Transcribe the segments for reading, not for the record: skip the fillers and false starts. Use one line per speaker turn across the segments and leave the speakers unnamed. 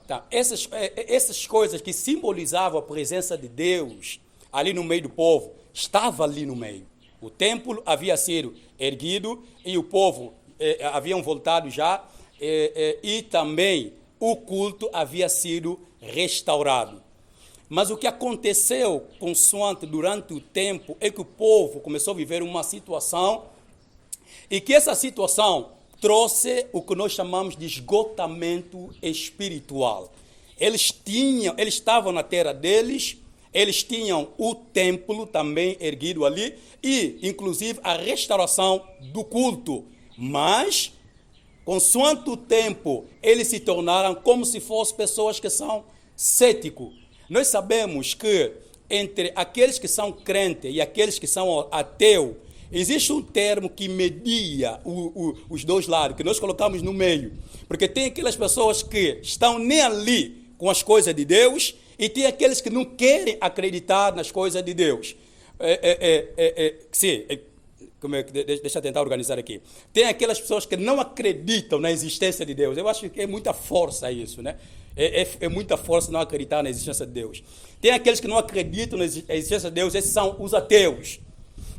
Tá. Essas coisas que simbolizavam a presença de Deus ali no meio do povo, estava ali no meio. O templo havia sido erguido e o povo haviam voltado já e também o culto havia sido restaurado. Mas o que aconteceu consoante durante o tempo é que o povo começou a viver uma situação e que essa situação trouxe o que nós chamamos de esgotamento espiritual. Eles estavam na terra deles, eles tinham o templo também erguido ali e, inclusive, a restauração do culto. Mas, consoante o tempo, eles se tornaram como se fossem pessoas que são céticos. Nós sabemos que entre aqueles que são crentes e aqueles que são ateus, existe um termo que media os dois lados, que nós colocamos no meio. Porque tem aquelas pessoas que estão nem ali com as coisas de Deus e tem aqueles que não querem acreditar nas coisas de Deus. Deixa eu tentar organizar aqui. Tem aquelas pessoas que não acreditam na existência de Deus. Eu acho que é muita força isso, né? É muita força não acreditar na existência de Deus. Tem aqueles que não acreditam na existência de Deus, esses são os ateus.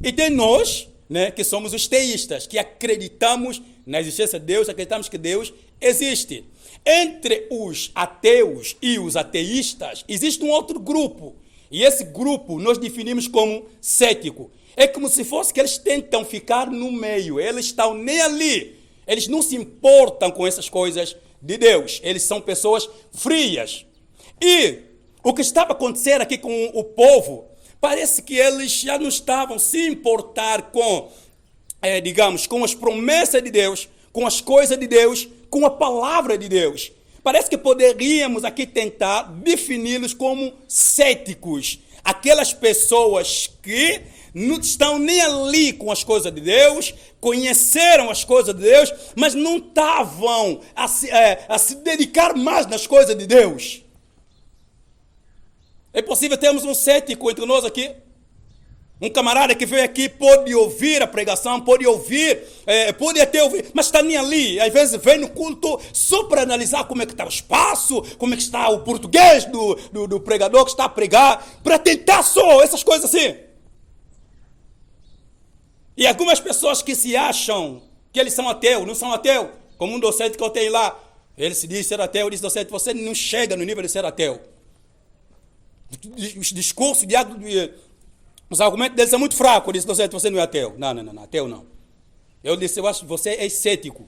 E tem nós, né, que somos os teístas, que acreditamos na existência de Deus, acreditamos que Deus existe. Entre os ateus e os ateístas, existe um outro grupo. E esse grupo nós definimos como cético. É como se fosse que eles tentam ficar no meio, eles estão nem ali. Eles não se importam com essas coisas de Deus. Eles são pessoas frias. E o que estava acontecendo aqui com o povo, parece que eles já não estavam se importar com, com as promessas de Deus, com as coisas de Deus, com a palavra de Deus. Parece que poderíamos aqui tentar defini-los como céticos. Aquelas pessoas que não estão nem ali com as coisas de Deus, conheceram as coisas de Deus, mas não estavam a se dedicar mais nas coisas de Deus. É possível termos um cético entre nós aqui? Um camarada que veio aqui pode ouvir a pregação, pode até ouvir, mas está nem ali. Às vezes vem no culto só para analisar como é que está o espaço, como é que está o português do pregador que está a pregar, para tentar só essas coisas assim. E algumas pessoas que se acham que eles são ateus, não são ateus, como um docente que eu tenho lá, ele se diz ser ateu, diz docente, você não chega no nível de ser ateu. Os discursos, os argumentos deles são muito fracos. Eu disse, docente, você não é ateu. Não, ateu não. Eu disse, eu acho que você é cético.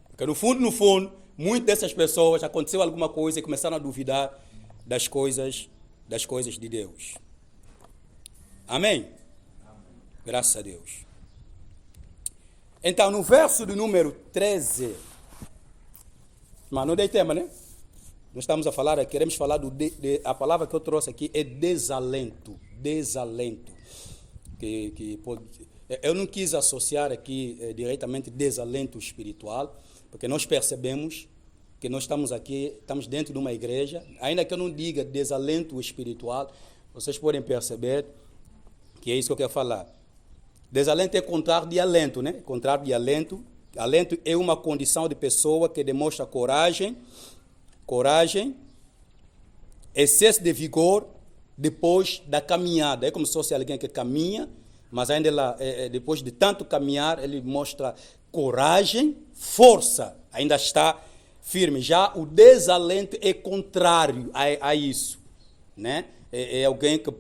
Porque no fundo, muitas dessas pessoas aconteceu alguma coisa e começaram a duvidar das coisas de Deus. Amém? Graças a Deus. Então, no verso do número 13, mas não dei tema, né? Nós estamos a falar, queremos falar a palavra que eu trouxe aqui é desalento. Desalento. Eu não quis associar aqui diretamente desalento espiritual, porque nós percebemos que nós estamos aqui, estamos dentro de uma igreja, ainda que eu não diga desalento espiritual, vocês podem perceber que é isso que eu quero falar. Desalento é contrário de alento, né? Contrário de alento. Alento é uma condição de pessoa que demonstra coragem, excesso de vigor depois da caminhada. É como se fosse alguém que caminha, mas ainda depois de tanto caminhar, ele mostra coragem, força, ainda está firme. Já o desalento é contrário a isso, né? É alguém que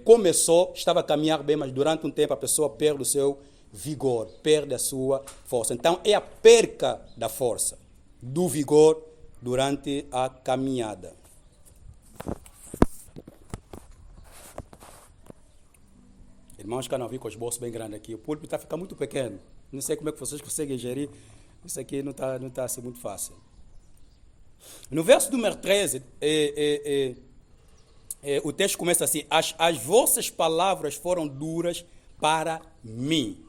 começou, estava a caminhar bem, mas durante um tempo a pessoa perde o seu vigor, perde a sua força. Então, é a perca da força, do vigor durante a caminhada. Irmãos, que não vi com os bolsos bem grandes aqui. O púlpito está ficando muito pequeno. Não sei como é que vocês conseguem gerir. Isso aqui não está assim muito fácil. No verso número 13, o texto começa assim: as vossas palavras foram duras para mim.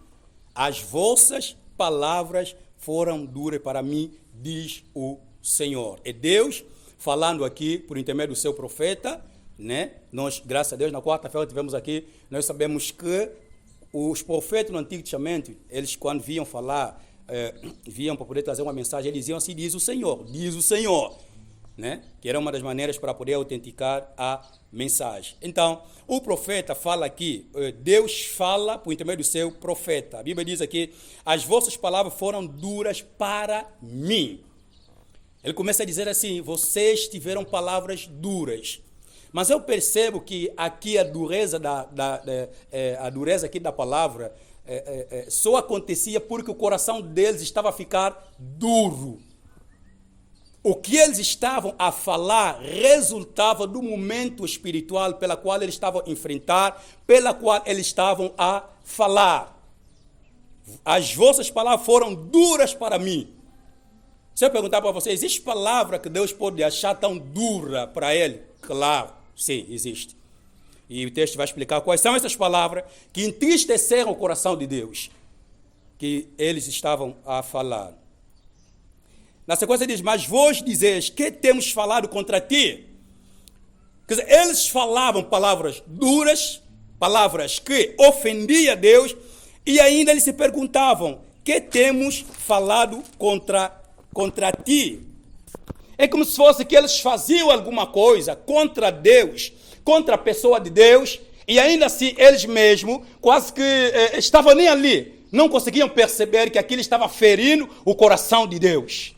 As vossas palavras foram duras para mim, diz o Senhor. É Deus falando aqui por intermédio do seu profeta, né? Nós, graças a Deus, na quarta-feira tivemos aqui, nós sabemos que os profetas no Antigo Testamento, eles quando vinham falar, vinham para poder trazer uma mensagem, eles diziam assim: diz o Senhor, diz o Senhor. né? Que era uma das maneiras para poder autenticar a mensagem. Então, o profeta fala aqui, Deus fala por intermédio do seu profeta. A Bíblia diz aqui, as vossas palavras foram duras para mim. Ele começa a dizer assim, vocês tiveram palavras duras. Mas eu percebo que aqui a dureza, a dureza aqui da palavra só acontecia porque o coração deles estava a ficar duro. O que eles estavam a falar resultava do momento espiritual pela qual eles estavam a enfrentar, pela qual eles estavam a falar. As vossas palavras foram duras para mim. Se eu perguntar para vocês, existe palavra que Deus pode achar tão dura para ele? Claro, sim, existe. E o texto vai explicar quais são essas palavras que entristeceram o coração de Deus, que eles estavam a falar. Na sequência diz, mas vós dizeis, que temos falado contra ti? Quer dizer, eles falavam palavras duras, palavras que ofendiam a Deus, e ainda eles se perguntavam, que temos falado contra ti? É como se fosse que eles faziam alguma coisa contra Deus, contra a pessoa de Deus, e ainda assim eles mesmos quase que estavam nem ali, não conseguiam perceber que aquilo estava ferindo o coração de Deus.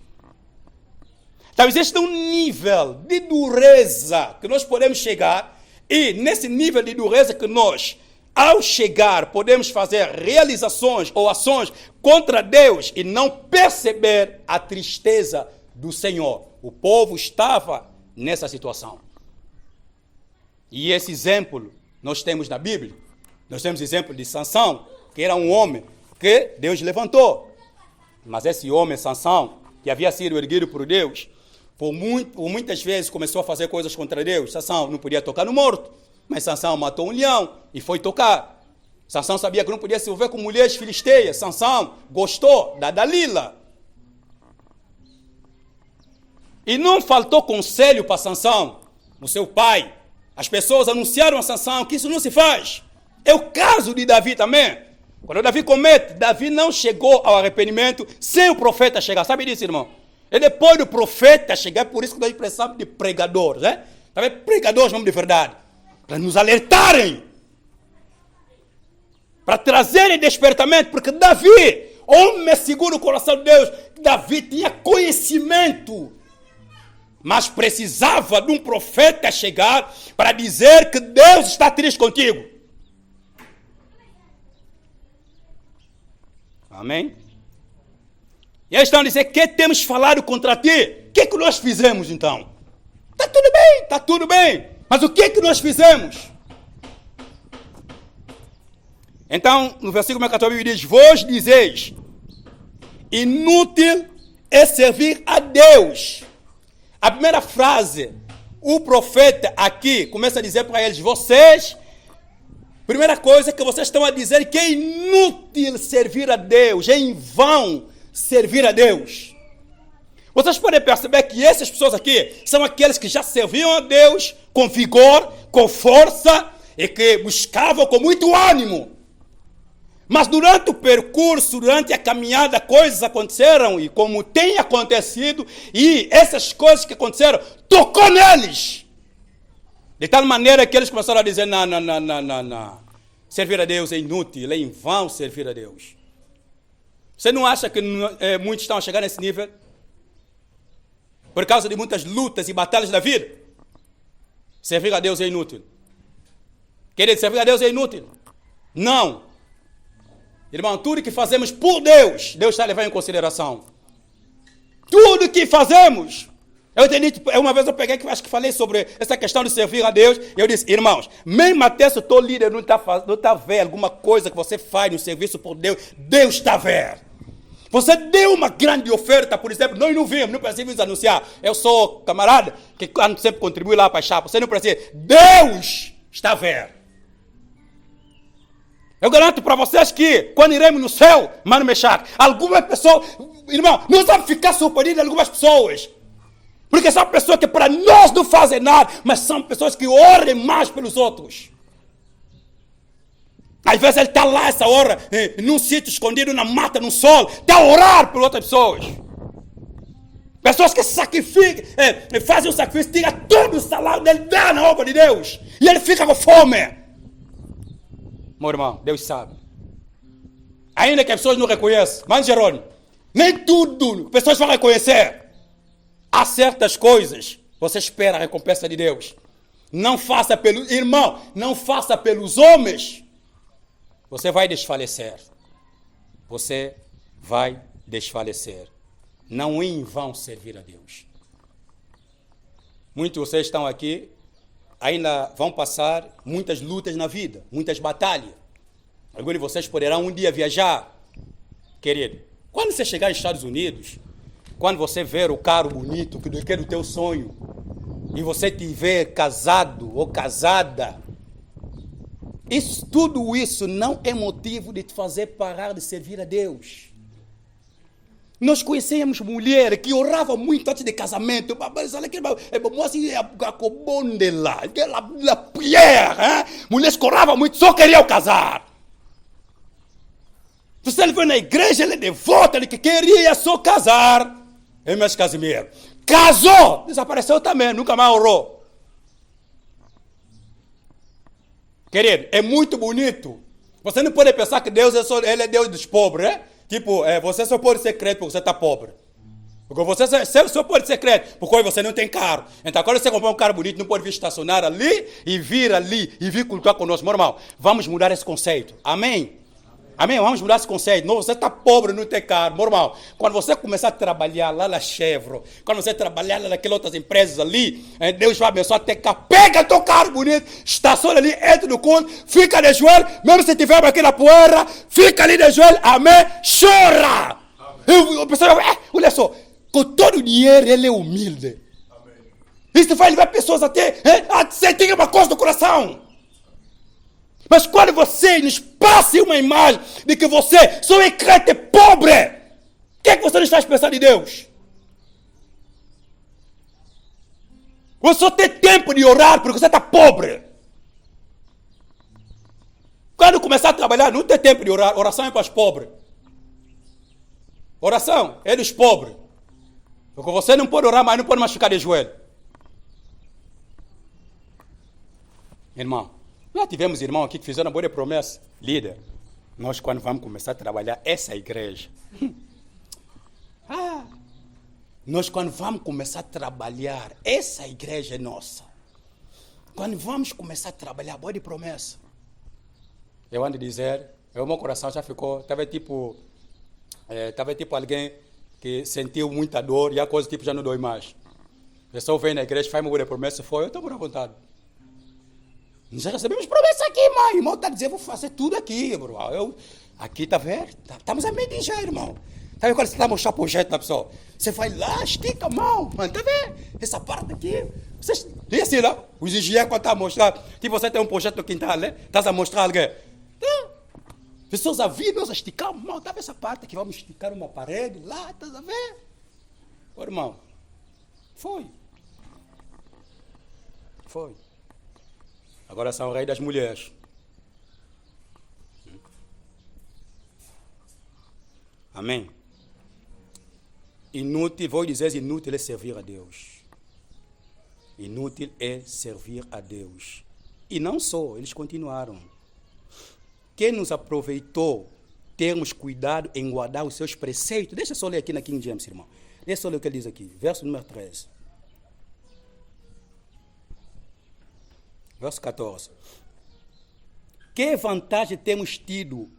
Então existe um nível de dureza que nós podemos chegar, e nesse nível de dureza que nós, ao chegar, podemos fazer realizações ou ações contra Deus e não perceber a tristeza do Senhor. O povo estava nessa situação. E esse exemplo nós temos na Bíblia. Nós temos o exemplo de Sansão, que era um homem que Deus levantou. Mas esse homem, Sansão, que havia sido erguido por Deus, por muitas vezes começou a fazer coisas contra Deus. Sansão não podia tocar no morto, mas Sansão matou um leão e foi tocar. Sansão sabia que não podia se envolver com mulheres filisteias. Sansão gostou da Dalila. E não faltou conselho para Sansão, o seu pai. As pessoas anunciaram a Sansão que isso não se faz. É o caso de Davi também. Quando Davi comete, Davi não chegou ao arrependimento sem o profeta chegar. Sabe disso, irmão? E depois do profeta chegar, por isso que nós precisamos de pregadores, né? Também pregadores, mesmo de verdade. Para nos alertarem. Para trazerem despertamento. Porque Davi, homem segundo o coração de Deus, Davi tinha conhecimento. Mas precisava de um profeta chegar para dizer que Deus está triste contigo. Amém? E eles estão a dizer, que temos falado contra ti? O que nós fizemos então? Está tudo bem, está tudo bem. Mas o que nós fizemos? Então, no versículo 14, ele diz, vós dizeis, inútil é servir a Deus. A primeira frase, o profeta aqui começa a dizer para eles, vocês, primeira coisa que vocês estão a dizer que é inútil servir a Deus, é em vão servir a Deus. Vocês podem perceber que essas pessoas aqui são aqueles que já serviam a Deus com vigor, com força e que buscavam com muito ânimo. Mas durante o percurso, durante a caminhada, coisas aconteceram e como tem acontecido, e essas coisas que aconteceram, tocou neles. De tal maneira que eles começaram a dizer, não. Servir a Deus é inútil, é em vão servir a Deus. Você não acha que muitos estão a chegar nesse nível? Por causa de muitas lutas e batalhas da vida? Servir a Deus é inútil. Querer servir a Deus é inútil. Não. Irmão, tudo que fazemos por Deus, Deus está levando em consideração. Tudo que fazemos. Eu entendi, uma vez eu peguei, que acho que falei sobre essa questão de servir a Deus, e eu disse, irmãos, mesmo até se o teu líder não está vendo alguma coisa que você faz no serviço por Deus, Deus está vendo. Você deu uma grande oferta, por exemplo, nós não vimos, não precisamos anunciar. Eu sou camarada que sempre contribui lá para a chapa. Você não precisa. Deus está vendo. Eu garanto para vocês que, quando iremos no céu, mano Meshach, algumas pessoas, irmão, nós vamos ficar surpreendidos de algumas pessoas. Porque são pessoas que para nós não fazem nada, mas são pessoas que oram mais pelos outros. Às vezes ele está lá, essa hora, num sítio escondido na mata, no sol, está a orar por outras pessoas. Pessoas que sacrificam, fazem o sacrifício, tiram todo o salário dele, dá na obra de Deus. E ele fica com fome. Meu irmão, Deus sabe. Ainda que as pessoas não reconheçam. Mas, Jerônimo, nem tudo as pessoas vão reconhecer. Há certas coisas, você espera a recompensa de Deus. Não faça pelos... Irmão, não faça pelos homens. Você vai desfalecer. Você vai desfalecer. Não em vão servir a Deus. Muitos de vocês estão aqui, ainda vão passar muitas lutas na vida, muitas batalhas. Alguns de vocês poderão um dia viajar. Querido, quando você chegar nos Estados Unidos, quando você ver o carro bonito, que é do teu sonho, e você te ver casado ou casada, tudo isso não é motivo de te fazer parar de servir a Deus. Nós conhecemos mulher que orava muito antes de casamento. Mulheres que oravam muito, só queriam casar. Você ele foi na igreja, ele é devota, ele que queria só casar. É mais Casimiro. Casou, desapareceu também, nunca mais orou. Querido, é muito bonito. Você não pode pensar que Deus ele é Deus dos pobres, né? Tipo, você só pode ser crente porque você está pobre. Porque você só pode ser crente porque você não tem carro. Então, quando você comprar um carro bonito, não pode vir estacionar ali e vir cultuar conosco. Meu irmão, vamos mudar esse conceito. Amém? Amém? Vamos mudar esse conceito. Não, você está pobre, não tem carro. Meu irmão, quando você começar a trabalhar lá na Chevron, quando você trabalhar lá naquelas outras empresas ali, Deus vai abençoar até cá. Pega teu carro bonito, estaciona ali, entra no culto, fica de joelho, mesmo se tiver aqui na poeira, fica ali de joelho, amém? Chora! O pessoal, olha só, com todo o dinheiro ele é humilde. Amém. Isso vai levar pessoas até a sentir uma coisa do coração. Mas quando você nos passa uma imagem de que você só é crente pobre, o que é que você nos faz pensar de Deus? Você só tem tempo de orar porque você está pobre. Quando começar a trabalhar, não tem tempo de orar. Oração é para os pobres. Oração é dos pobres. Porque você não pode orar, mas não pode mais ficar de joelho. Irmão, já tivemos irmãos aqui que fizeram uma boa promessa. Líder, nós quando vamos começar a trabalhar essa igreja, nós quando vamos começar a trabalhar, essa igreja é nossa. Quando vamos começar a trabalhar, boa de promessa. Eu ando a dizer, o meu coração já ficou, estava tipo alguém que sentiu muita dor e a coisa tipo já não dói mais. A pessoa vem na igreja, faz uma boa promessa, eu estou por vontade. Nós já recebemos promessa aqui, mãe. Irmão está dizendo, vou fazer tudo aqui, bro. Aqui, tá vendo? Estamos a medir já, irmão. Tá vendo quando você está mostrando o projeto da pessoa? Você vai lá, estica a mão, mano. Tá vendo? Essa parte aqui. Vocês, e assim, não? Os engenheiros quando estão a mostrar, tipo, você tem um projeto no quintal, né? Estás a mostrar alguém. Pessoas a vir, nós a esticar a mão. Tá vendo essa parte aqui? Vamos esticar uma parede lá, estás a ver? Ô, irmão, foi. Agora são o rei das mulheres. Amém? Inútil, vou dizer, inútil é servir a Deus. Inútil é servir a Deus. E não só, eles continuaram. Quem nos aproveitou termos cuidado em guardar os seus preceitos? Deixa eu só ler aqui na King James, irmão. Deixa eu só ler o que ele diz aqui. Verso número 13. Verso 14. Que vantagem temos tido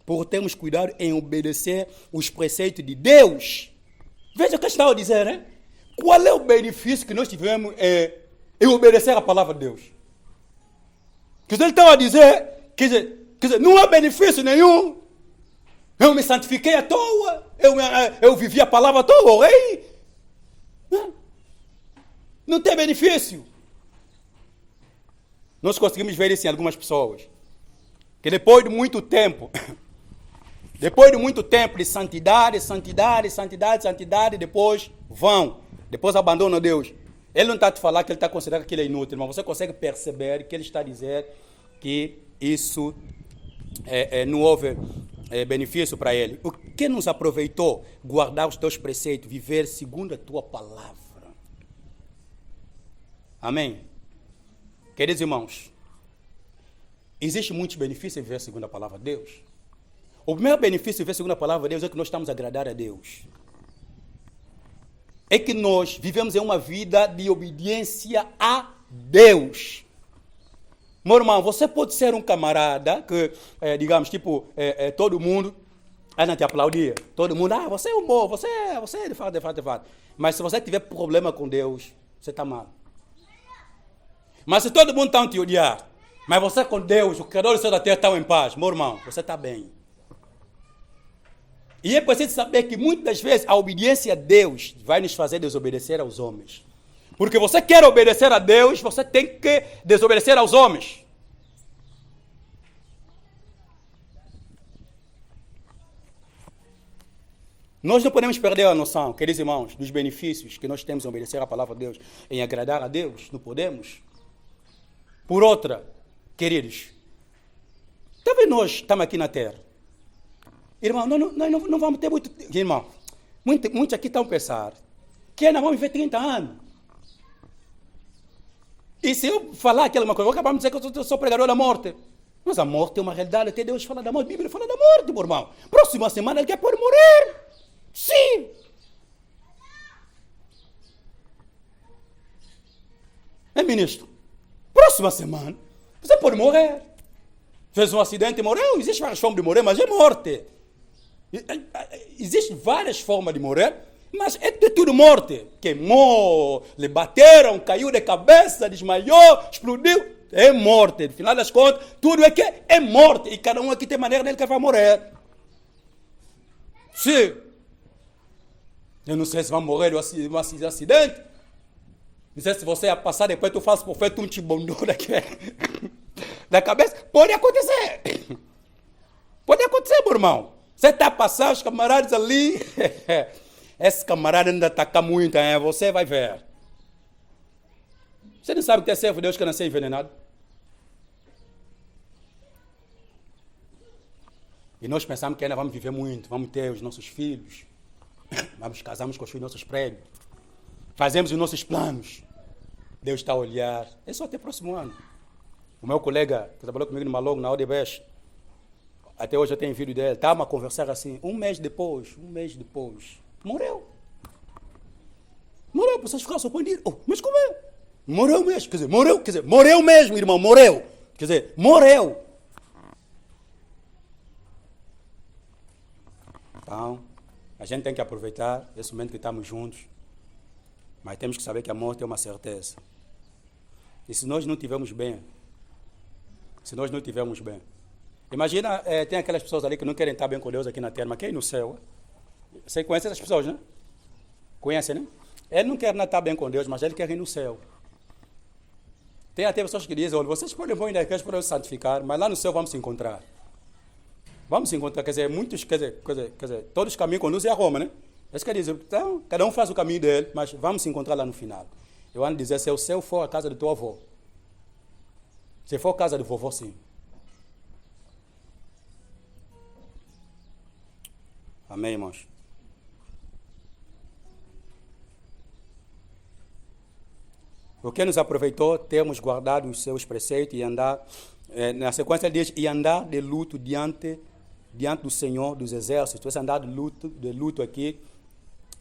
por termos cuidado em obedecer os preceitos de Deus? Veja o que está a dizer, né? Qual é o benefício que nós tivemos em obedecer a palavra de Deus? Que ele estava a dizer, quer dizer, não há benefício nenhum. Eu me santifiquei à toa, eu vivi a palavra à toa, orei. Não tem benefício. Nós conseguimos ver isso em algumas pessoas. Que depois de muito tempo de santidade, depois abandonam Deus. Ele não está a te falar que ele está considerando que ele é inútil, mas você consegue perceber que ele está a dizer que isso não houve benefício para ele. O que nos aproveitou? Guardar os teus preceitos, viver segundo a tua palavra. Amém? Queridos irmãos, existe muitos benefícios em viver segundo a palavra de Deus. O primeiro benefício de viver segundo a palavra de Deus é que nós estamos a agradar a Deus. É que nós vivemos em uma vida de obediência a Deus. Meu irmão, você pode ser um camarada que, digamos, todo mundo anda te aplaudir. Todo mundo, você é um bom, você é de fato. Mas se você tiver problema com Deus, você está mal. Mas se todo mundo está a te odiar, mas você com Deus, o Criador do céu e da terra, está em paz, meu irmão, você está bem. E é preciso saber que muitas das vezes a obediência a Deus vai nos fazer desobedecer aos homens. Porque você quer obedecer a Deus, você tem que desobedecer aos homens. Nós não podemos perder a noção, queridos irmãos, dos benefícios que nós temos em obedecer a palavra de Deus, em agradar a Deus, não podemos. Por outra, queridos, talvez nós estamos aqui na terra. Irmão, nós não vamos ter muito... Irmão, muitos aqui estão a pensar que ainda vamos viver 30 anos. E se eu falar aquela coisa, eu acabar de dizer que eu sou pregador da morte. Mas a morte é uma realidade, até Deus fala da morte, a Bíblia fala da morte, meu irmão. Próxima semana ele quer pode morrer. Sim. É, ministro? Próxima semana, você pode morrer. Fez um acidente e morreu. Existem várias formas de morrer, mas é morte. Existem várias formas de morrer, mas é tudo morte. Queimou, lhe bateram, caiu de cabeça, desmaiou, explodiu. É morte. No final das contas, tudo é morte. E cada um aqui tem maneira dele que vai morrer. Sim. Eu não sei se vai morrer de um acidente. Não sei se você ia passar, depois tu faz por feito um tibondô da cabeça. Pode acontecer. Pode acontecer, meu irmão. Você está passando, os camaradas ali. Esse camarada ainda ataca muito, hein? Você vai ver. Você não sabe que é servo de Deus que nasceu envenenado? E nós pensamos que ainda vamos viver muito, vamos ter os nossos filhos, vamos casarmos com os filhos dos nossos prédios, fazemos os nossos planos. Deus está a olhar. É só até o próximo ano. O meu colega, que trabalhou comigo no Malog, na ODBS, até hoje eu tenho vídeo dele, estava a conversar assim, um mês depois, morreu. Morreu, pessoas ficaram surpreendidas. Oh, mas como é? Morreu mesmo, morreu mesmo, irmão, morreu. Quer dizer, morreu. Então, a gente tem que aproveitar esse momento que estamos juntos, mas temos que saber que a morte é uma certeza. E se nós não estivermos bem, imagina, tem aquelas pessoas ali que não querem estar bem com Deus aqui na terra, mas quem no céu? Você conhece essas pessoas, né? Conhece, né? Ele não quer estar bem com Deus, mas ele quer ir no céu. Tem até pessoas que dizem, olha, vocês podem vir ainda, podem se santificar, mas lá no céu vamos se encontrar. Vamos se encontrar, quer dizer, todos os caminhos conduzem a Roma, né? Isso quer dizer, então, cada um faz o caminho dele, mas vamos se encontrar lá no final. Eu ando dizer, se o céu for a casa do teu avô, se for a casa do vovô, sim. Amém, irmãos? O que nos aproveitou, termos guardado os seus preceitos e andar, na sequência ele diz, e andar de luto diante do Senhor dos Exércitos. Esse andar de luto aqui,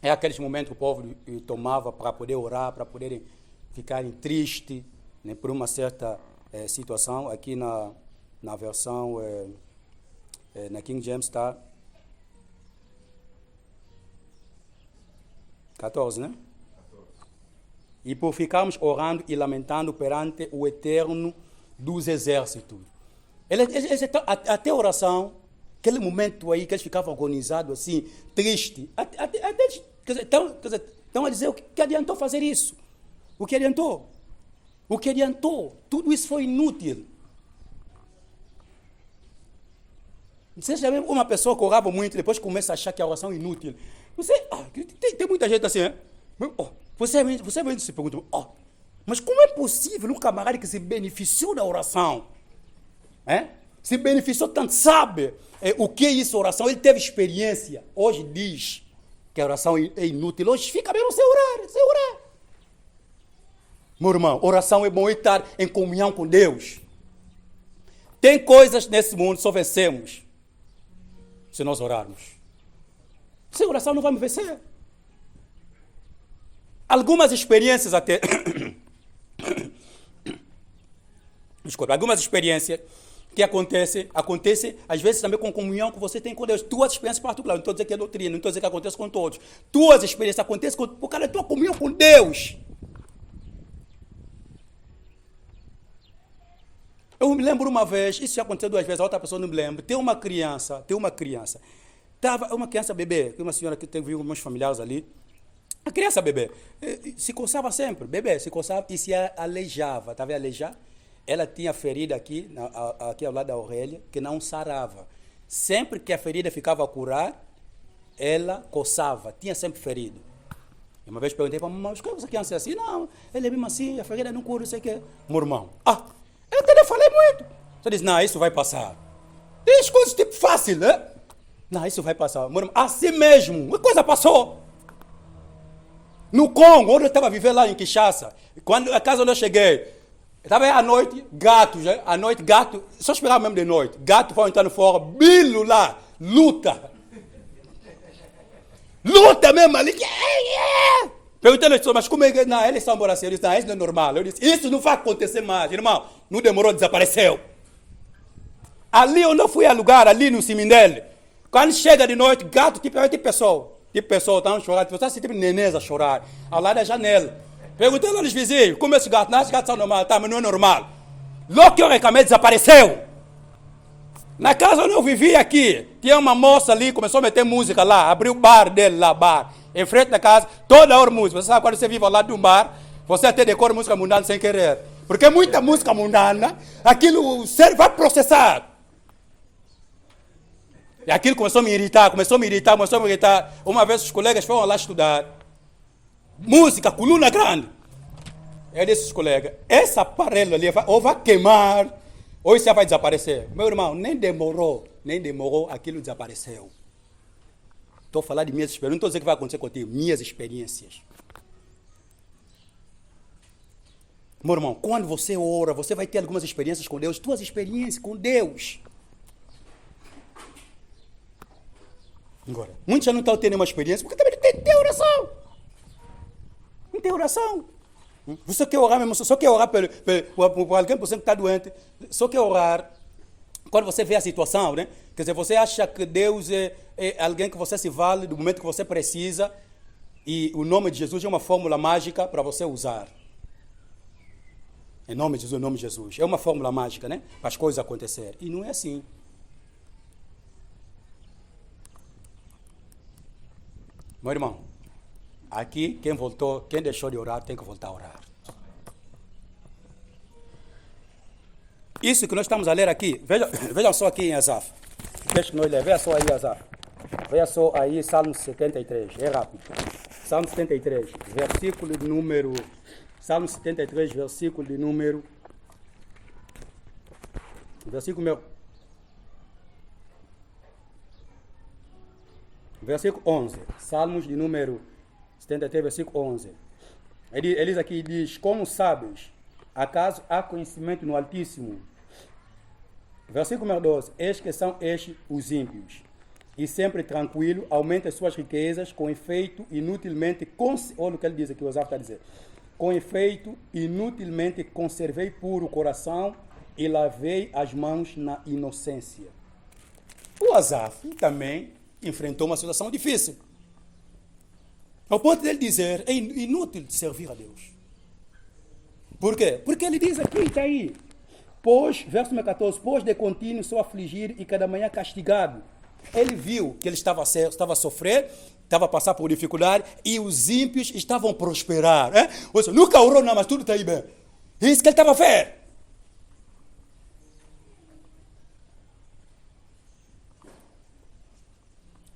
é aqueles momentos que o povo tomava para poder orar, para poderem ficarem tristes, né, por uma certa situação. Aqui na versão, na King James está 14, né? E por ficarmos orando e lamentando perante o Eterno dos Exércitos. Até a oração, aquele momento aí que eles ficavam agonizados assim, tristes, estão a dizer o que adiantou fazer isso? O que adiantou? Tudo isso foi inútil. Você já viu uma pessoa que orava muito e depois começa a achar que a oração é inútil? Tem muita gente assim, né? Você se pergunta, mas como é possível um camarada que se beneficiou da oração? se beneficiou tanto, sabe o que é isso, oração. Ele teve experiência. Hoje diz que a oração é inútil. Hoje fica mesmo sem orar, sem orar. Meu irmão, oração é bom estar em comunhão com Deus. Tem coisas nesse mundo que só vencemos se nós orarmos. Sem oração não vamos vencer. Algumas experiências até... Desculpa, algumas experiências que acontecem às vezes também com comunhão que você tem com Deus. Tuas experiências particulares, não estou dizendo que é doutrina, não estou dizendo que acontece com todos. Tuas experiências acontecem por causa da tua comunhão com Deus. Eu me lembro uma vez, isso já aconteceu 2 vezes, a outra pessoa não me lembra. Tem uma criança, Tava uma criança bebê, uma senhora que teve meus familiares ali. A criança bebê se coçava sempre, se coçava e se aleijava, estava a aleijar. Ela tinha ferida aqui ao lado da orelha, que não sarava. Sempre que a ferida ficava a curar, ela coçava, tinha sempre ferido. E uma vez perguntei para a mamãe, mas por que essa criança é assim? Não, ele é mesmo assim, a ferida não cura, não sei o quê. Meu irmão, eu até falei muito. Você disse, não, isso vai passar. Diz coisas tipo fácil, né? Não, isso vai passar. Meu irmão, assim mesmo, a coisa passou. No Congo, onde eu estava vivendo lá em Kinshasa, a casa onde eu cheguei, estava à noite, gato, só esperava mesmo de noite, gato foi entrando fora, bilo lá, luta mesmo ali, perguntei às pessoas, mas como é que, não, eles são borraceiros, eu disse, não, isso não é normal, eu disse, isso não vai acontecer mais, irmão, não demorou, desapareceu. Ali onde eu fui alugar, ali no Simindele, quando chega de noite, gato, tipo pessoa, estavam chorando, pessoas assim, tipo nenês a chorar, ao lado da janela. Perguntei lá nos vizinhos, como esse gato? Não, esses gatos são normais, tá, mas não é normal. Logo que eu reclamei, desapareceu. Na casa onde eu vivia aqui, tinha uma moça ali, começou a meter música lá, abriu o bar dele lá, em frente da casa, toda hora música. Você sabe quando você vive ao lado de um bar, você até decora música mundana sem querer. Porque muita música mundana, aquilo o cérebro vai processar. E aquilo começou a me irritar. Uma vez os colegas foram lá estudar. Música, coluna grande. Eu disse aos colegas, esse aparelho ali ou vai queimar, ou isso já vai desaparecer. Meu irmão, nem demorou, aquilo desapareceu. Estou a falar de minhas experiências, não estou a dizer que vai acontecer contigo, minhas experiências. Meu irmão, quando você ora, você vai ter algumas experiências com Deus, tuas experiências com Deus. Agora, muitos já não estão tendo uma experiência, porque também não tem oração. Não tem oração. Você quer orar mesmo, só quer orar por alguém que está doente, só quer orar quando você vê a situação, né? Quer dizer, você acha que Deus é alguém que você se vale do momento que você precisa e o nome de Jesus é uma fórmula mágica para você usar. Em nome de Jesus, É uma fórmula mágica, né? Para as coisas acontecerem. E não é assim. Meu irmão, aqui quem deixou de orar tem que voltar a orar. Isso que nós estamos a ler aqui, vejam só aqui em Asaf. Deixa que nós ler, veja só aí Asaf. Veja só aí Salmo 73, é rápido. Salmo 73, versículo de número... Salmo 73, versículo de número... Versículo 11. Salmos de número 73, versículo 11. Eles aqui diz, como sabes, acaso há conhecimento no Altíssimo? Versículo número 12. Eis que são estes os ímpios, e sempre tranquilo, aumenta as suas riquezas, com efeito, inutilmente, olha o que ele diz aqui, o Asaf está a dizer. Com efeito, inutilmente conservei puro o coração e lavei as mãos na inocência. O Asaf também enfrentou uma situação difícil. Ao ponto dele dizer, é inútil servir a Deus. Por quê? Porque ele diz aqui, está aí. Pois, verso 14, pois de contínuo sou afligir e cada manhã castigado. Ele viu que ele estava a sofrer, estava a passar por dificuldade e os ímpios estavam a prosperar. Ou seja, nunca orou, não, mas tudo está aí bem. É isso que ele estava a ver.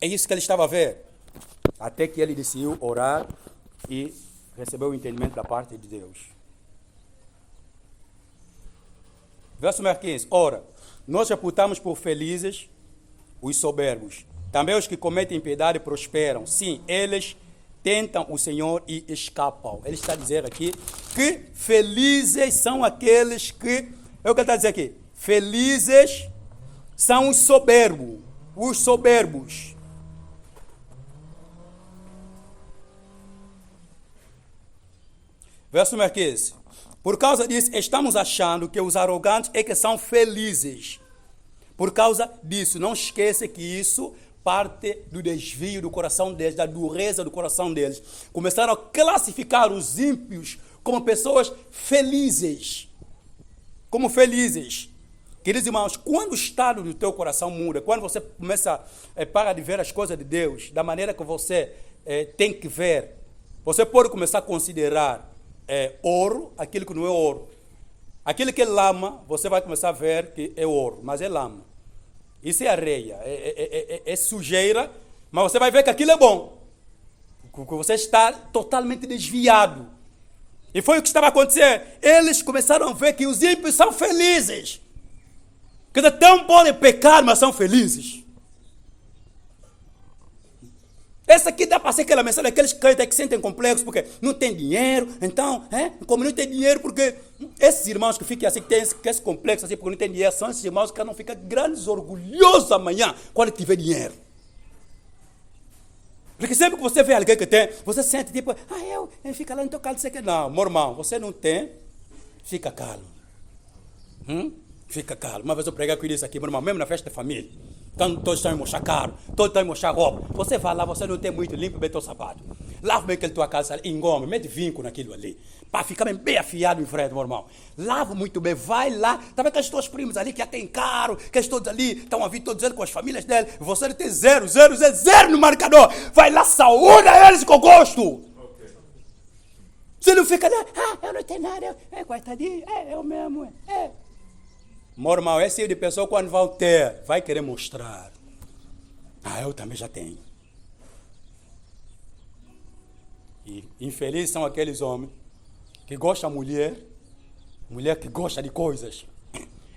É isso que ele estava a ver. Até que ele decidiu orar e recebeu o entendimento da parte de Deus. Verso número 15. Ora, nós reputamos por felizes os soberbos. Também os que cometem impiedade prosperam. Sim, eles tentam o Senhor e escapam. Ele está a dizer aqui que felizes são aqueles que... É o que ele está a dizer aqui. Felizes são os soberbos. Os soberbos. Verso número 15. Por causa disso, estamos achando que os arrogantes é que são felizes. Por causa disso, não esqueça que isso parte do desvio do coração deles, da dureza do coração deles. Começaram a classificar os ímpios como pessoas felizes. Como felizes. Queridos irmãos, quando o estado do teu coração muda, quando você começa para de ver as coisas de Deus, da maneira que você tem que ver, você pode começar a considerar ouro aquilo que não é ouro. Aquilo que é lama, você vai começar a ver que é ouro, mas é lama. Isso é areia, é sujeira, mas você vai ver que aquilo é bom. Porque você está totalmente desviado. E foi o que estava acontecendo. Eles começaram a ver que os ímpios são felizes. Que não podem pecar, mas são felizes. Essa aqui dá para ser aquela mensagem daqueles crentes que sentem complexo porque não tem dinheiro. Então, como não tem dinheiro, porque esses irmãos que ficam assim, que têm esse complexo assim, porque não tem dinheiro, são esses irmãos que não ficam grandes, orgulhosos amanhã, quando tiver dinheiro. Porque sempre que você vê alguém que tem, você sente tipo, eu fico lá, não estou calmo, sei que não. Meu irmão, você não tem, fica calmo. Fica calmo. Uma vez eu preguei com isso aqui, meu irmão, mesmo na festa de família. Então, todos estão a mostrar caro, todos estão a mostrar roupa. Você vai lá, você não tem muito, limpa bem teu sapato. Lava bem aquele tua casa, engome, mete vinco naquilo ali. Para ficar bem afiado em frente, meu irmão. Lava muito bem, vai lá. Tá vendo aqueles teus primos ali que já tem caro, que eles todos ali estão a vir todos eles com as famílias dele. Você tem zero no marcador. Vai lá, saúda eles com gosto. Você não fica lá, eu não tenho nada, coitadinho, eu mesmo, Meu irmão, esse tipo de pessoa quando vai ter, vai querer mostrar. Eu também já tenho. E infelizes são aqueles homens que gostam da mulher que gosta de coisas.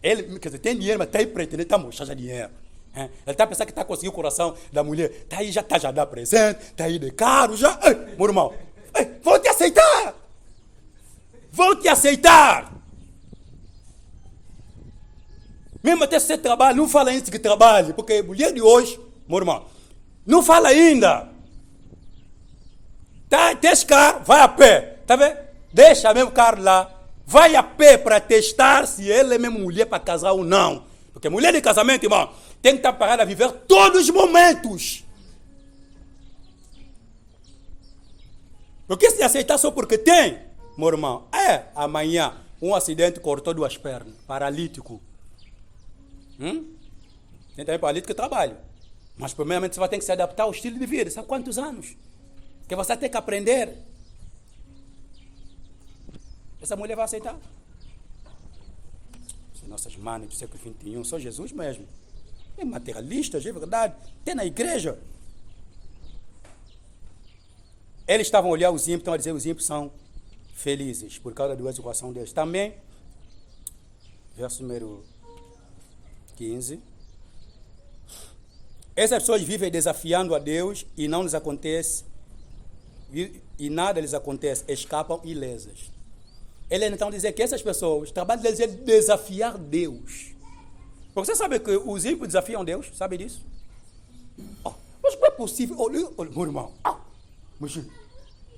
Ele, quer dizer, tem dinheiro, mas está aí pretendendo, está mostrando dinheiro. Ele está pensando que está conseguindo o coração da mulher. Está aí, já dá presente, está aí de caro, já. Meu irmão, vou te aceitar. Vou te aceitar. Mesmo até se você trabalha, não fala ainda que trabalhe, porque mulher de hoje, meu irmão, não fala ainda. Tens carro, vai a pé, tá vendo? Deixa mesmo o carro lá, vai a pé para testar se ele é mesmo mulher para casar ou não. Porque mulher de casamento, irmão, tem que estar parada a viver todos os momentos. Porque se aceitar só porque tem, meu irmão, amanhã um acidente cortou 2 pernas, paralítico. Tem também paralítico que trabalha. Mas primeiramente você vai ter que se adaptar ao estilo de vida. Sabe quantos anos? Que você vai ter que aprender. Essa mulher vai aceitar? Nossas manas do século XXI, só Jesus mesmo. É materialistas, é verdade. Tem na igreja. Eles estavam a olhar os ímpios, estão a dizer que os ímpios são felizes por causa da educação deles. Também, verso número 15. Essas pessoas vivem desafiando a Deus e não lhes acontece, e nada lhes acontece, escapam ilesas. Ele então diz que essas pessoas, o trabalho deles é desafiar Deus. Porque você sabe que os ímpios desafiam Deus? Sabe disso? Mas como é possível? Olha, meu irmão.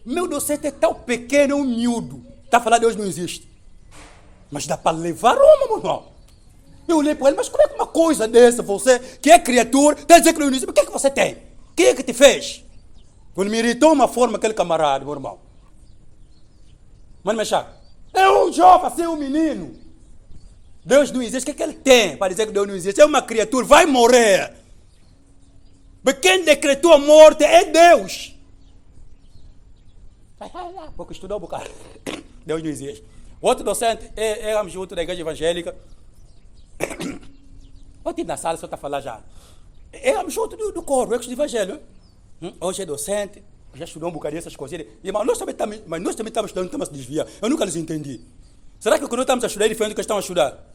Meu docente é tão pequeno, um miúdo. Está a falar Deus não existe. Mas dá para levar uma, meu irmão. Eu olhei para ele, mas como é que uma coisa dessa, você, que é criatura, está a dizer que não existe? Mas o que é que você tem? Quem é que te fez? Quando me irritou uma forma aquele camarada, meu irmão. Mano, mexer. É um jovem, assim, um menino. Deus não existe. O que é que ele tem para dizer que Deus não existe? É uma criatura, vai morrer. Mas quem decretou a morte é Deus. Porque estudou um bocado. Deus não existe. Outro docente, éramos juntos da igreja evangélica. Eu estive na sala, só está a falar já. Éramos juntos do coro, do evangelho. Hoje é docente. Já estudou um bocadinho essas coisas. Mas nós também estamos estudando, estamos a desviar. Eu nunca lhes entendi. Será que quando estamos a estudar é diferente do que estão a estudar?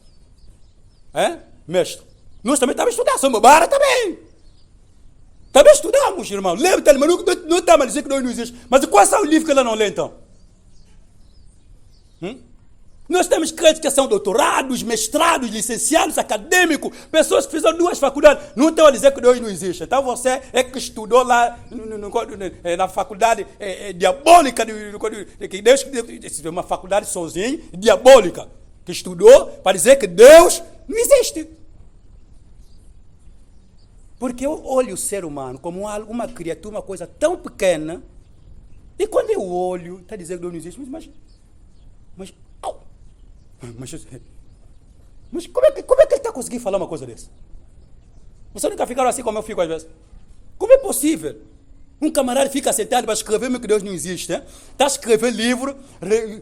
Mestre. Nós também estamos estudando, somos bara também. Também estudamos, irmão. Lembra, mas não estamos a dizer que nós não existe. Mas quais são os livros que ela não lê, então? Nós temos crentes que são doutorados, mestrados, licenciados, acadêmicos, pessoas que fizeram 2 faculdades. Não estão a dizer que Deus não existe. Então você é que estudou lá na faculdade diabólica, que Deus, uma faculdade sozinho, diabólica, que estudou para dizer que Deus não existe. Porque eu olho o ser humano como uma criatura, uma coisa tão pequena, e quando eu olho, está dizendo que Deus não existe, mas como é que ele está conseguindo falar uma coisa dessa? Você nunca ficaram assim como eu fico às vezes? Como é possível? Um camarada fica sentado para escrever que Deus não existe, né? Está a escrever livro,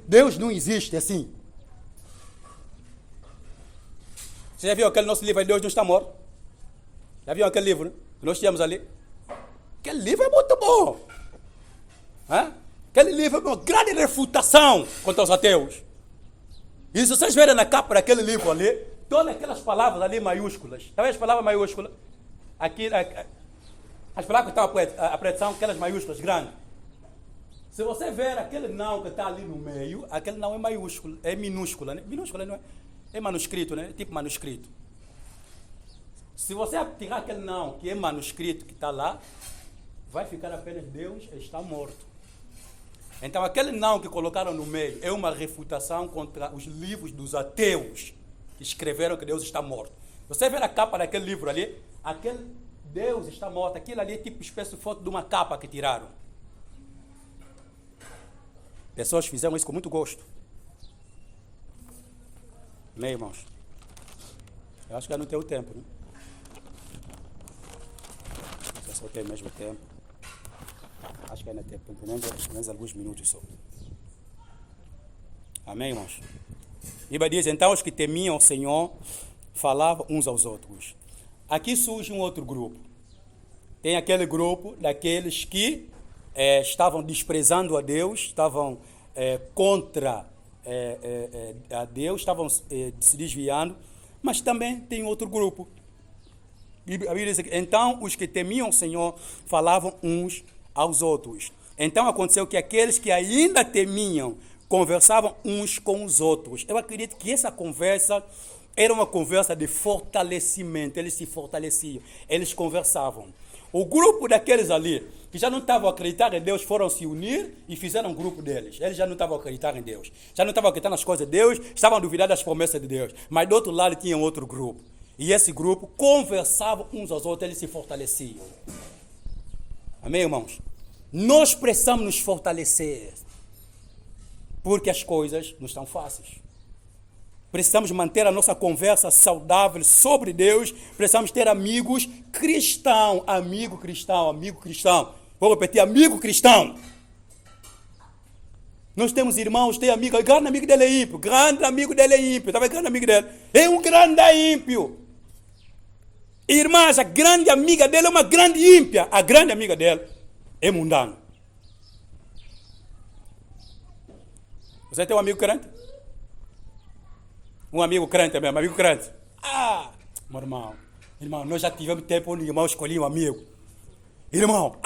Deus não existe, assim. Você já viu aquele nosso livro, Deus não está morto? Já viu aquele livro que nós tínhamos ali? Aquele livro é muito bom. Aquele livro é uma grande refutação contra os ateus. E se vocês verem na capa daquele livro ali, todas aquelas palavras ali maiúsculas. Está vendo as palavras maiúsculas? Aqui, as palavras que estão a preto são aquelas maiúsculas grandes. Se você ver aquele não que está ali no meio, aquele não é maiúsculo, é minúscula, né? Minúscula não é? É manuscrito, né? Tipo manuscrito. Se você tirar aquele não, que é manuscrito, que está lá, vai ficar apenas Deus está morto. Então aquele não que colocaram no meio é uma refutação contra os livros dos ateus que escreveram que Deus está morto. Você vê a capa daquele livro ali, aquele Deus está morto, aquilo ali é tipo espécie de foto de uma capa que tiraram. Pessoas fizeram isso com muito gosto. Amém, irmãos? Eu acho que já não tem o tempo, né? Só tem mesmo tempo. Acho que ainda tem pelo menos alguns minutos só. Amém, irmãos? A Bíblia diz, então os que temiam o Senhor falavam uns aos outros. Aqui surge um outro grupo. Tem aquele grupo daqueles que estavam desprezando a Deus, estavam contra a Deus, estavam se desviando, mas também tem outro grupo. A Bíblia diz, então os que temiam o Senhor falavam uns aos outros. Então aconteceu que aqueles que ainda temiam conversavam uns com os outros. Eu acredito que essa conversa era uma conversa de fortalecimento. Eles se fortaleciam, eles conversavam. O grupo daqueles ali, que já não estavam a acreditar em Deus, foram se unir e fizeram um grupo deles. Eles já não estavam a acreditar em Deus. Já não estavam a acreditar nas coisas de Deus, estavam a duvidar das promessas de Deus. Mas do outro lado tinha outro grupo. E esse grupo conversava uns aos outros, eles se fortaleciam. Amém, irmãos? Nós precisamos nos fortalecer, porque as coisas não estão fáceis. Precisamos manter a nossa conversa saudável sobre Deus, precisamos ter amigos cristãos, amigo cristão, amigo cristão. Vou repetir, amigo cristão. Nós temos irmãos, tem amigo, o grande amigo dele é ímpio, grande amigo dele é ímpio, estava grande amigo dele, é um grande ímpio. Irmãs, a grande amiga dele é uma grande ímpia, a grande amiga dele é mundano. Você tem um amigo crente? Um amigo crente mesmo, amigo crente. Meu irmão, nós já tivemos tempo onde o irmão escolhia um amigo. Irmão,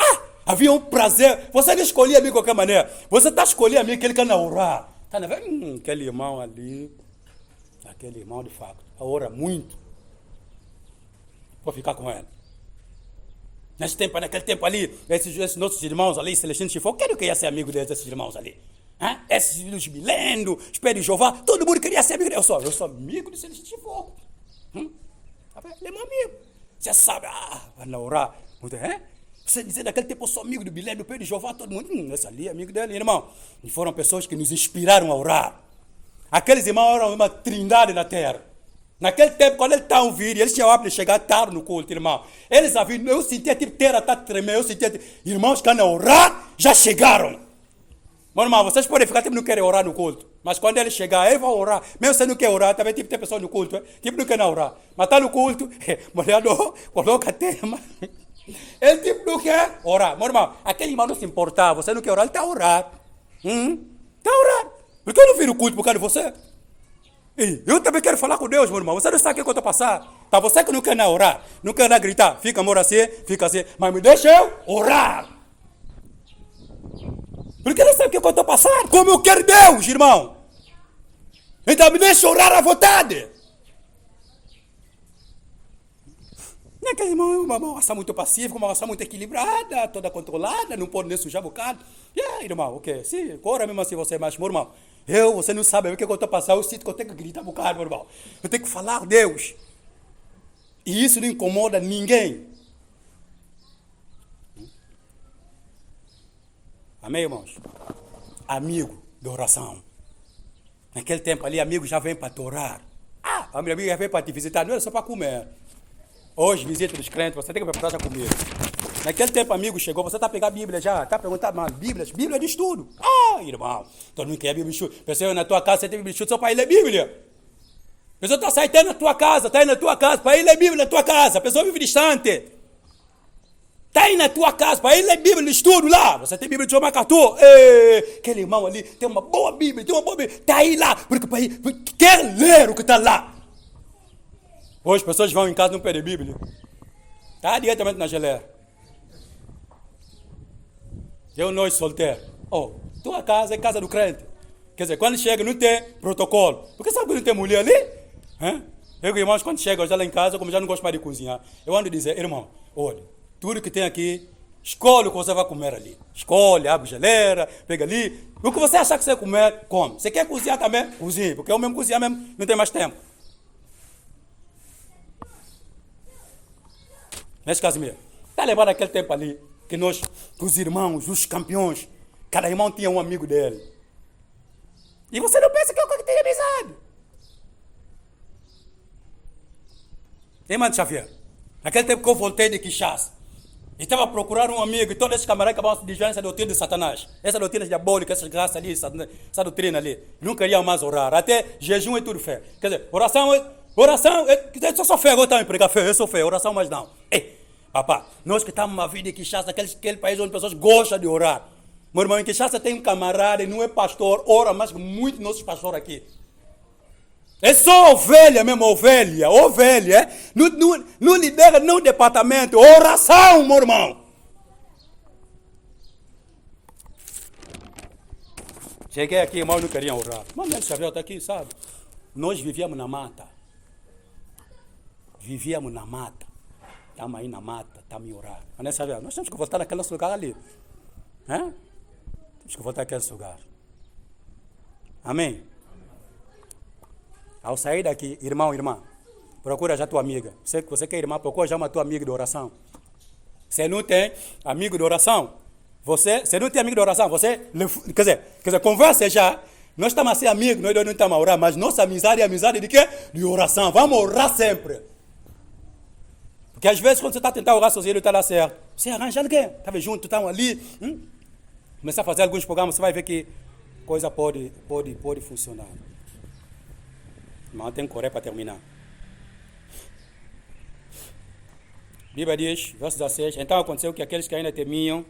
havia um prazer. Você não escolhia amigo de qualquer maneira. Você está escolhendo amigo que ele quer orar. Tá vendo? Aquele irmão ali, aquele irmão de fato, ora muito. Vou ficar com ele. Naquele tempo ali, esses nossos irmãos ali, Celestino Chifó, quem não queria ser amigo desses irmãos ali? Esses filhos Milendo, Espírito de Jeová, todo mundo queria ser amigo dele. Eu sou amigo de Celestino Chifó. Ele é meu amigo. Você sabe, vai orar. Você dizer naquele tempo eu sou amigo do Milendo, do Espírito de Jeová, todo mundo. Esse ali é amigo dele, irmão. E foram pessoas que nos inspiraram a orar. Aqueles irmãos eram uma trindade na terra. Naquele tempo, quando eles estavam vindo, eles tinham hábito de chegar tarde no culto, irmão. Eles haviam, eu sentia tipo terra tá tremendo, eu sentia irmãos que andam a orar, já chegaram. Meu irmão, vocês podem ficar tipo não querem orar no culto, mas quando eles chegarem, eles vão orar. Mesmo se não quer orar, também tipo tem pessoas no culto, tipo não quer orar. Mas está no culto, molhador, coloca tema. Ele tipo não quer orar. Meu irmão, aquele irmão não se importava, você não quer orar, ele está a orar. Está a orar. Por que eu não vim no culto por causa de você? Ei, eu também quero falar com Deus, meu irmão. Você não sabe o que eu estou passando. Tá, você que não quer orar, não quer gritar, fica amor assim, fica assim, mas me deixa eu orar. Porque não sabe o que eu estou passando. Como eu quero Deus, irmão. Então me deixa orar à vontade. Não é que uma raça muito pacífica, uma raça muito equilibrada, toda controlada, não pode nem sujar bocado. Irmão, ok, sim, ora mesmo assim você, mas, meu irmão, você não sabe o que eu estou passando, eu sinto que eu tenho que gritar bocado, meu irmão. Eu tenho que falar Deus. E isso não incomoda ninguém. Amém, irmãos? Amigo de oração. Naquele tempo ali, amigo já vem para te orar. Amigo já vem para te visitar, não era só para comer. Hoje, visita dos crentes, você tem que preparar já comigo. Naquele tempo, amigo chegou, você está a pegar a Bíblia já, está perguntando, mas Bíblia de estudo. Irmão, todo mundo quer a Bíblia de estudo. Pessoa na tua casa, você tem Bíblia de estudo só para ir ler Bíblia. A pessoa está saindo na tua casa, está aí na tua casa, para ir ler Bíblia na tua casa. A pessoa vive distante. Está aí na tua casa, para ir ler Bíblia de estudo lá. Você tem Bíblia de João Macatou. Aquele irmão ali tem uma boa Bíblia, está aí lá, porque quer ler o que está lá. Hoje as pessoas vão em casa e não pedem Bíblia. Está diretamente na geleira. Eu não sou solteiro. Tua casa é casa do crente. Quer dizer, quando chega não tem protocolo. Porque sabe que não tem mulher ali? Eu e irmãos, quando chegam já lá em casa, como já não gosto mais de cozinhar, eu ando a dizer, irmão, olha, tudo que tem aqui, escolhe o que você vai comer ali. Escolhe, abre a geleira, pega ali. O que você achar que você vai comer, come. Você quer cozinhar também? Cozinhe. Porque eu mesmo cozinhar mesmo não tem mais tempo. Nesse caso mesmo. Está lembrando aquele tempo ali, que nós, os irmãos, os campeões, cada irmão tinha um amigo dele. E você não pensa que é uma coisa que tem amizade. Irmão Xavier, naquele tempo que eu voltei de Kinshasa, e estava procurando um amigo, e todos esses camaradas acabavam se desviando essa doutrina de Satanás, essa doutrina diabólica, essa graça ali, essa doutrina ali. Não queriam mais orar, até jejum e tudo fé. Quer dizer, oração, eu sou fé, agora está me pregar fé, eu sou fé, oração mais não. Papá, nós que estamos numa vida em Kinshasa, aquele país onde pessoas gostam de orar. Meu irmão, em Kinshasa tem um camarada e não é pastor, ora mais que muito nossos pastores aqui. É só ovelha mesmo, ovelha. Não lidera no departamento, oração, meu irmão. Cheguei aqui, irmão, não queriam orar. Mas o Xavier está aqui, sabe? Nós vivíamos na mata. Estamos aí na mata, estamos a orar. Mas Xavier, nós temos que voltar naquele nosso lugar ali. Temos que voltar àquele lugar. Amém? Ao sair daqui, irmão, irmã, procura já tua amiga. Você que é irmã, procura já uma tua amiga de oração. Você não tem amigo de oração? Você não tem amigo de oração? Quer dizer, conversa já. Nós estamos a ser amigos, nós não estamos a orar, mas nossa amizade é amizade de quê? De oração. Vamos orar sempre. Porque às vezes quando você está tentando orar sozinho, não está lá certo. Você arranja alguém, estava junto, estão ali. Começar a fazer alguns programas, você vai ver que coisa pode funcionar. Mas tem correr para terminar. A Bíblia diz, verso 16, então aconteceu que aqueles que ainda temiam,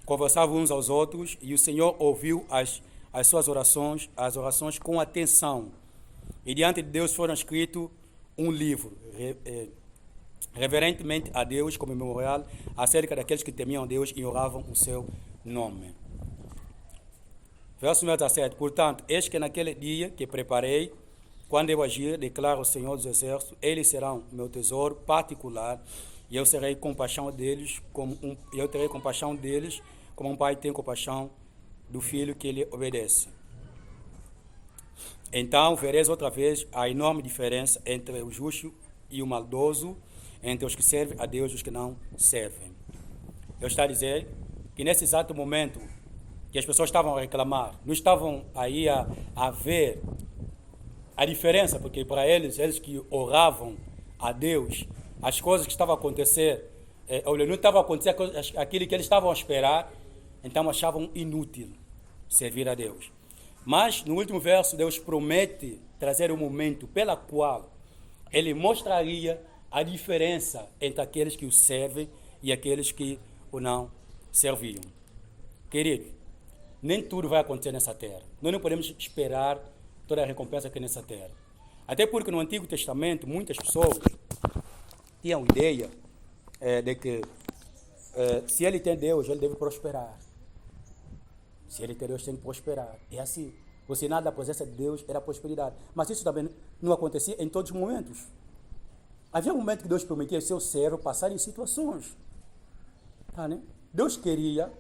conversavam uns aos outros, e o Senhor ouviu as suas orações, as orações com atenção. E diante de Deus foram escritos um livro, reverentemente a Deus, como memorial, acerca daqueles que temiam a Deus e honravam o seu nome. Verso 17, portanto, eis que naquele dia que preparei, quando eu agir, declara o Senhor dos Exércitos, eles serão meu tesouro particular, e eu terei compaixão deles como um pai tem compaixão do filho que lhe obedece. Então vereis outra vez a enorme diferença entre o justo e o maldoso, entre os que servem a Deus e os que não servem. Eu estou a dizer que nesse exato momento que as pessoas estavam a reclamar, não estavam aí a ver a diferença, porque para eles que oravam a Deus, as coisas que estavam a acontecer, não estavam a acontecer aquilo que eles estavam a esperar, então achavam inútil servir a Deus. Mas no último verso, Deus promete trazer um momento pela qual Ele mostraria a diferença entre aqueles que o servem e aqueles que o não serviam. Querido, nem tudo vai acontecer nessa terra. Nós não podemos esperar toda a recompensa aqui nessa terra. Até porque no Antigo Testamento muitas pessoas tinham ideia de que se ele tem Deus, ele deve prosperar. Se ele tem Deus, tem que prosperar. É assim. O sinal da presença de Deus era a prosperidade. Mas isso também não acontecia em todos os momentos. Havia um momento que Deus permitia ao seu servo passar em situações. Tá, né? Deus queria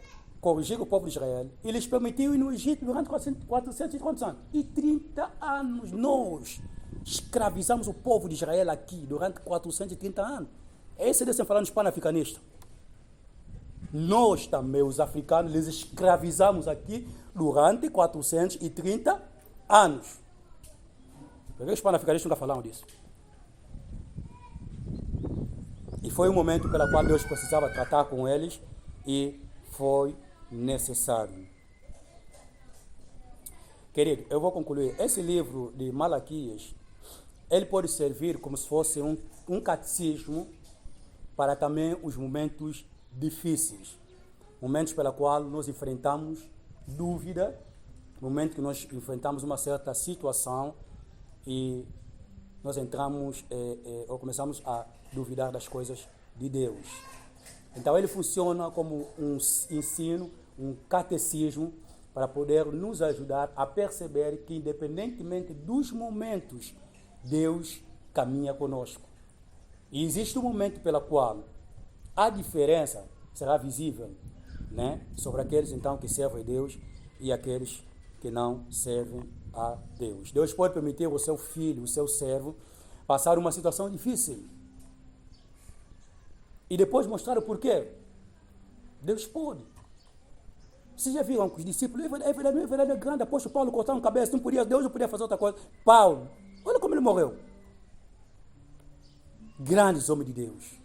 corrigir o povo de Israel e lhes permitiu ir no Egito durante 430 anos. E 30 anos nós escravizamos o povo de Israel aqui durante 430 anos. É isso que Deus está falando dos pan-africanistas. Nós também, os africanos, les escravizamos aqui durante 430 anos. Porque os pan-africanistas nunca falaram disso. E foi um momento pelo qual Deus precisava tratar com eles e foi necessário. Querido, eu vou concluir. Esse livro de Malaquias, ele pode servir como se fosse um catecismo para também os momentos difíceis, momentos pela qual nós enfrentamos dúvida, momentos que nós enfrentamos uma certa situação e nós entramos ou começamos a duvidar das coisas de Deus. Então ele funciona como um ensino, um catecismo para poder nos ajudar a perceber que independentemente dos momentos, Deus caminha conosco. E existe um momento pelo qual a diferença será visível, né, sobre aqueles então que servem a Deus e aqueles que não servem a Deus. Deus pode permitir o seu filho, o seu servo, passar uma situação difícil e depois mostrar o porquê. Deus pode. Vocês já viram que os discípulos, é verdade, grande, apóstolo Paulo cortaram a cabeça, Deus não podia fazer outra coisa. Paulo, olha como ele morreu. Grandes homens de Deus.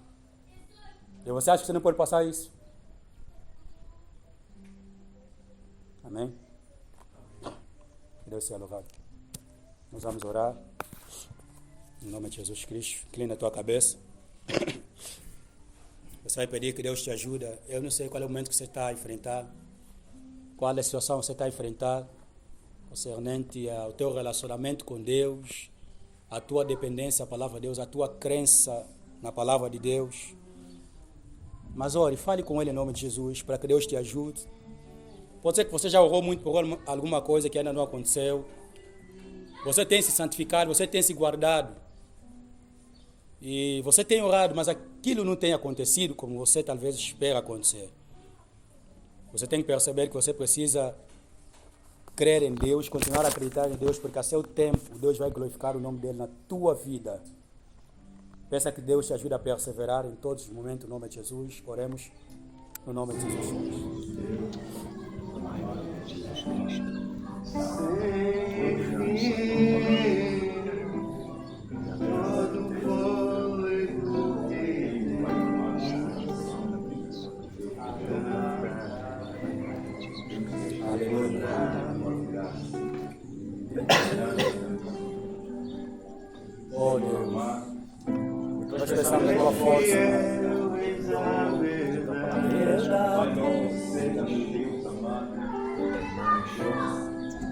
E você acha que você não pode passar isso? Amém? Que Deus seja louvado. Nós vamos orar. Em nome de Jesus Cristo. Inclina a tua cabeça. Você vai pedir que Deus te ajude. Eu não sei qual é o momento que você está a enfrentar. Qual é a situação que você está a enfrentar. Concernente ao teu relacionamento com Deus. A tua dependência à palavra de Deus. A tua crença na palavra de Deus. Mas ore, fale com Ele em nome de Jesus, para que Deus te ajude. Pode ser que você já orou muito por alguma coisa que ainda não aconteceu. Você tem se santificado, você tem se guardado. E você tem orado, mas aquilo não tem acontecido como você talvez espera acontecer. Você tem que perceber que você precisa crer em Deus, continuar a acreditar em Deus, porque a seu tempo Deus vai glorificar o nome dEle na tua vida. Peça que Deus te ajude a perseverar em todos os momentos, em nome de Jesus. Oremos no nome de Jesus. Aleluia. Oh Deus. Nós precisamos da tua força.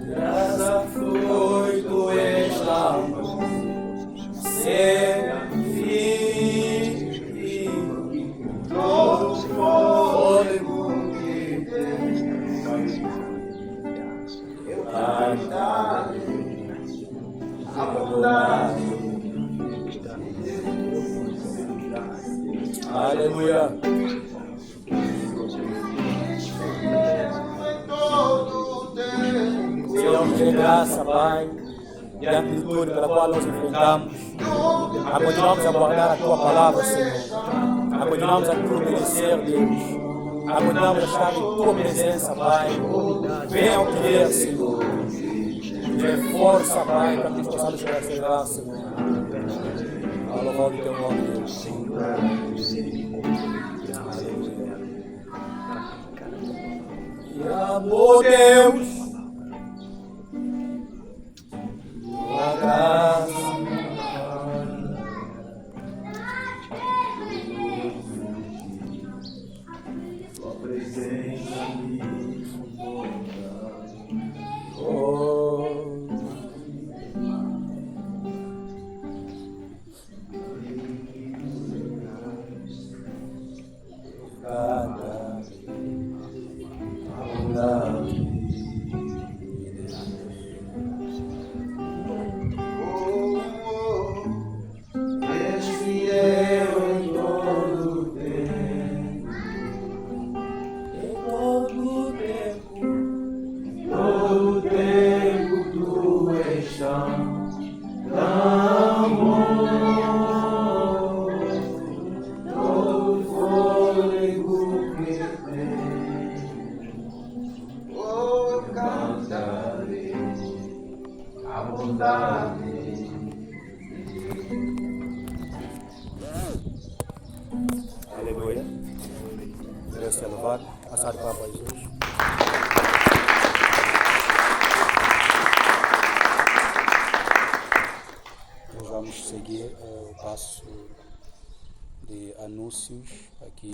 Graça flui do eslambo, servir, todo fôlego que tem, eu cantar, adorar. Aleluia. Senhor, de graça, Pai, diante de tudo pela qual nós enfrentamos, a continuamos a guardar a Tua palavra, Senhor, a continuamos a Te obedecer, Deus, a continuamos a estar em Tua presença, Pai. Venha ao querer, Senhor, dê força, Pai, para que nós possamos perseverar, Senhor. A louvor do Teu nome, Deus. E amor, Deus, Tua graça, Tua presença me conforta. Oh, Aleluia. Deus te louvar. Passar para Jesus. Nós vamos seguir o passo de anúncios aqui.